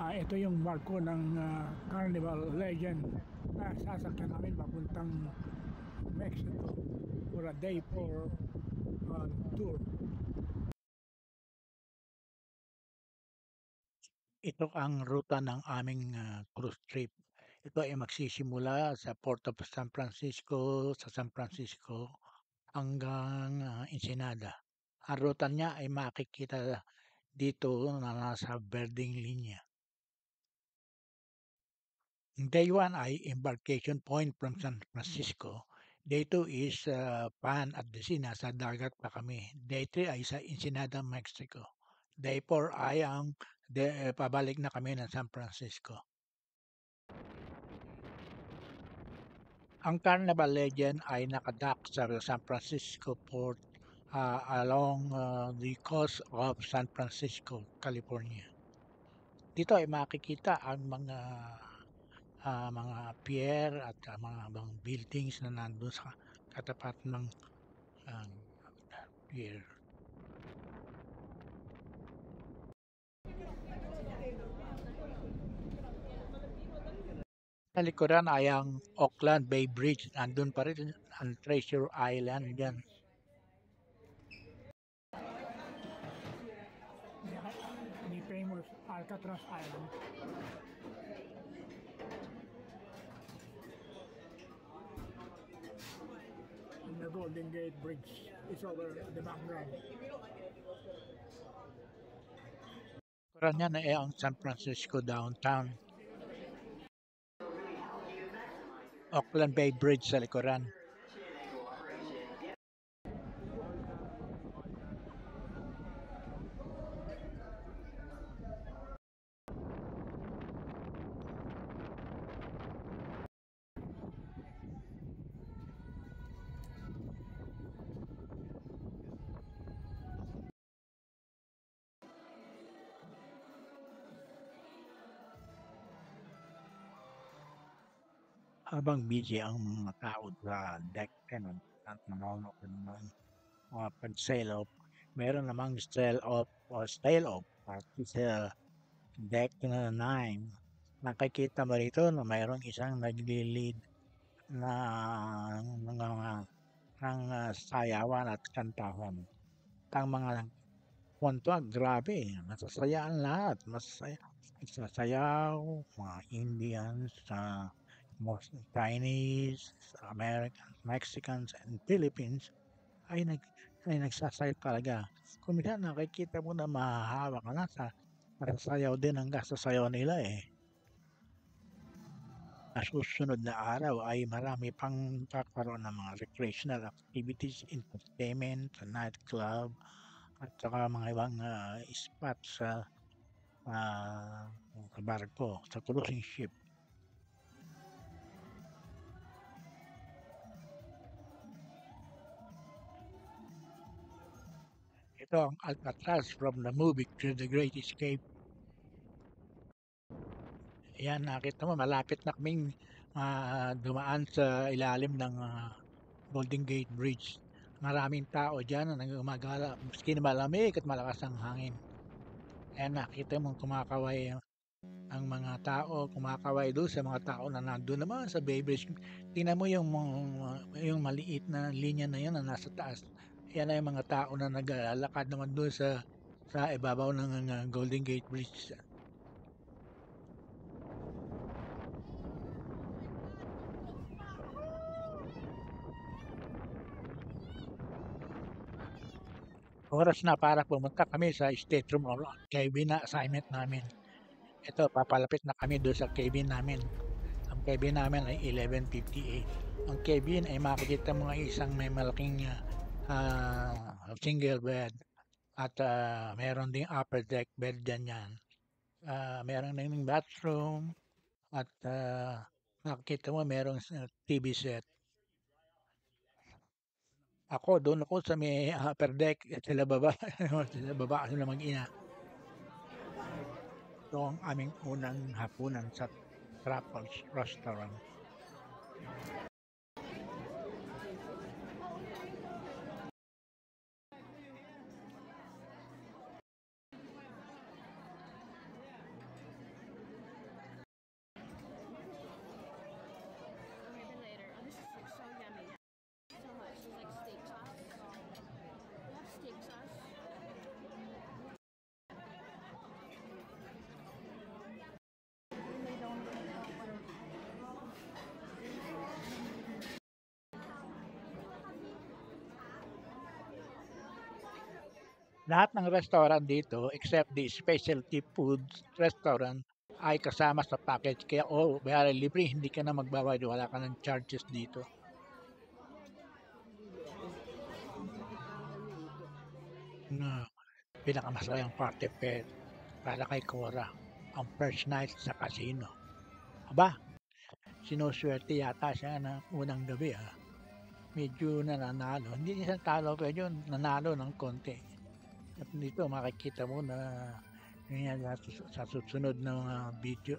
Ito yung barko ng Carnival Legend na sasakyan namin papuntang Mexico for a day for tour. Ito ang ruta ng aming cruise trip. Ito ay magsisimula sa Port of San Francisco, sa San Francisco hanggang Ensenada. Ang ruta niya ay makikita dito na nasa Berding Linya. Day 1 ay embarkation point from San Francisco. Day 2 is Pan at the Sea, nasa dagat pa kami. Day 3 ay sa Ensenada, Mexico. Day 4 ay pabalik na kami ng San Francisco. Ang Carnival Legend ay nakadock sa San Francisco Port along the coast of San Francisco, California. Dito ay makikita ang mga pier at mga buildings na nandun sa katapat ng pier. Sa likuran ay ang Oakland Bay Bridge. Nandun pa rin ang Treasure Island dyan. The famous Alcatraz Island. And the Golden Gate Bridge is over the background. Likuran yan ay ang San Francisco downtown. Oakland Bay Bridge sa likuran. Habang busy ang mga tao sa deck 10 at nanonood ng mga pag-sail off, meron namang sail off party sa deck 9. Nakikita mo rito na mayroong isang nagli-lead na ng sayawan at kantahan. Ang mga kwantuan, grabe, masasayaan lahat. Sasayaw, mga Indians, Chinese, Americans, Mexicans, and Philippines ay nagsasayaw talaga. Kung minsan nakikita mo na mahahawa ka na sa sasayaw din ang kasasayaw nila eh. Sa susunod na araw ay marami pang kakaroon ng mga recreational activities, entertainment, nightclub, at saka mga ibang spot sa barko, sa cruising ship. Ito ang Alcatraz from the movie The Great Escape. Ayan, nakita mo, malapit na kaming dumaan sa ilalim ng Golden Gate Bridge. Maraming tao dyan na gumagala, maski na malamig at malakas ang hangin. Ayan, nakita mo kumakaway ang mga tao, kumakaway doon sa mga tao na nandun naman sa Bay Bridge. Tingnan mo yung maliit na linya na yan na nasa taas. Yan ay mga tao na naglalakad naman doon sa ibabaw ng Golden Gate Bridge. Oras na para pumunta kami sa stateroom or cabin na assignment namin. Ito, papalapit na kami doon sa cabin namin. Ang cabin namin ay 11:58. Ang cabin ay makikita mo isang may malaking single bed at meron ding upper deck bed dyan yan. Meron ding bathroom at makikita mo merong TV set. Doon ako sa may upper deck at sila baba. Sila baba sila mag-ina. Ito ang aming unang hapunan sa Truffles Restaurant. Lahat ng restaurant dito except the specialty foods restaurant ay kasama sa package. Kaya bayari libre, hindi ka na magbabayad, wala ka ng charges dito. Na pinakamasayang parte para kay Cora, ang first night sa casino. Aba, sinuswerte yata siya ng unang gabi medyo nananalo. Hindi siya talo pero nanalo ng konti. At dito makikita mo na ganyan sa susunod na mga video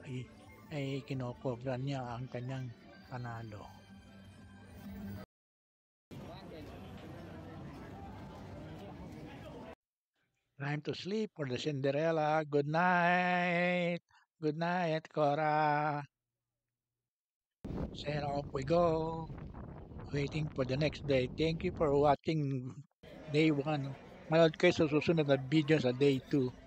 ay kinokobra niya ang kanyang panalo. Time to sleep for the Cinderella. Good night. Good night, Cora. Set off we go. Waiting for the next day. Thank you for watching day 1. Manood kayo sa susunod na video sa day 2.